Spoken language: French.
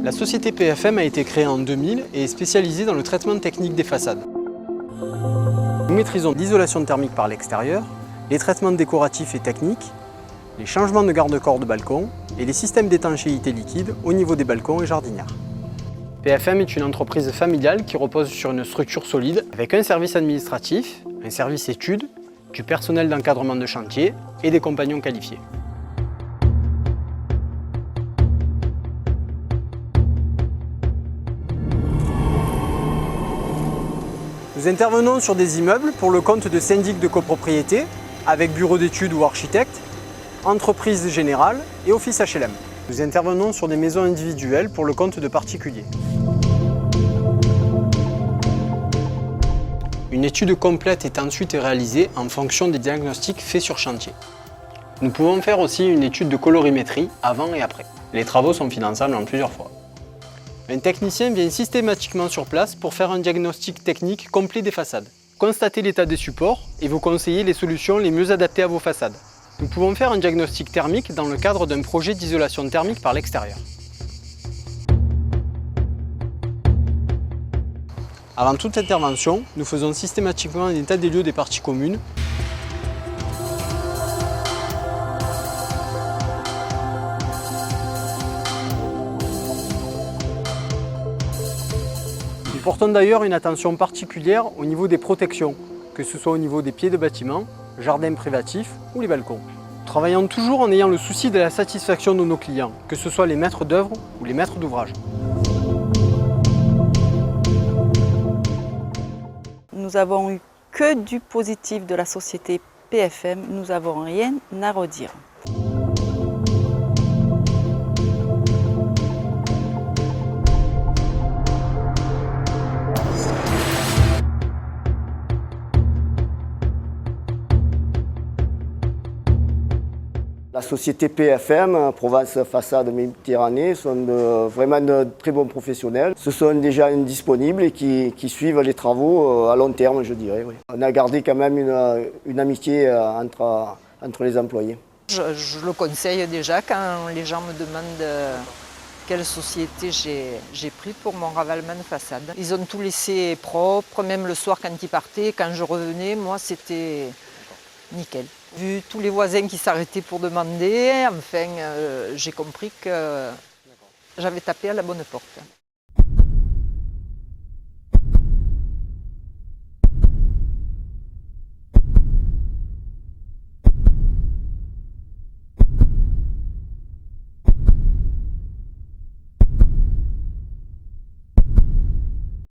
La société PFM a été créée en 2000 et est spécialisée dans le traitement technique des façades. Nous maîtrisons l'isolation thermique par l'extérieur, les traitements décoratifs et techniques, les changements de garde-corps de balcon et les systèmes d'étanchéité liquide au niveau des balcons et jardinières. PFM est une entreprise familiale qui repose sur une structure solide avec un service administratif, un service études, du personnel d'encadrement de chantier et des compagnons qualifiés. Nous intervenons sur des immeubles pour le compte de syndics de copropriété, avec bureau d'études ou architectes, entreprises générales et office HLM. Nous intervenons sur des maisons individuelles pour le compte de particuliers. Une étude complète est ensuite réalisée en fonction des diagnostics faits sur chantier. Nous pouvons faire aussi une étude de colorimétrie avant et après. Les travaux sont finançables en plusieurs fois. Un technicien vient systématiquement sur place pour faire un diagnostic technique complet des façades, constater l'état des supports et vous conseiller les solutions les mieux adaptées à vos façades. Nous pouvons faire un diagnostic thermique dans le cadre d'un projet d'isolation thermique par l'extérieur. Avant toute intervention, nous faisons systématiquement un état des lieux des parties communes. Nous portons d'ailleurs une attention particulière au niveau des protections, que ce soit au niveau des pieds de bâtiment, jardins privatifs ou les balcons. Nous travaillons toujours en ayant le souci de la satisfaction de nos clients, que ce soit les maîtres d'œuvre ou les maîtres d'ouvrage. Nous avons eu que du positif de la société PFM, nous n'avons rien à redire. La société PFM, Provence Façade Méditerranée, sont vraiment de très bons professionnels. Ce sont des gens disponibles et qui suivent les travaux à long terme, je dirais. Oui. On a gardé quand même une amitié entre les employés. Je le conseille déjà quand les gens me demandent quelle société j'ai pris pour mon ravalement de façade. Ils ont tout laissé propre, même le soir quand ils partaient. Quand je revenais, moi c'était nickel. Vu tous les voisins qui s'arrêtaient pour demander, enfin j'ai compris que j'avais tapé à la bonne porte.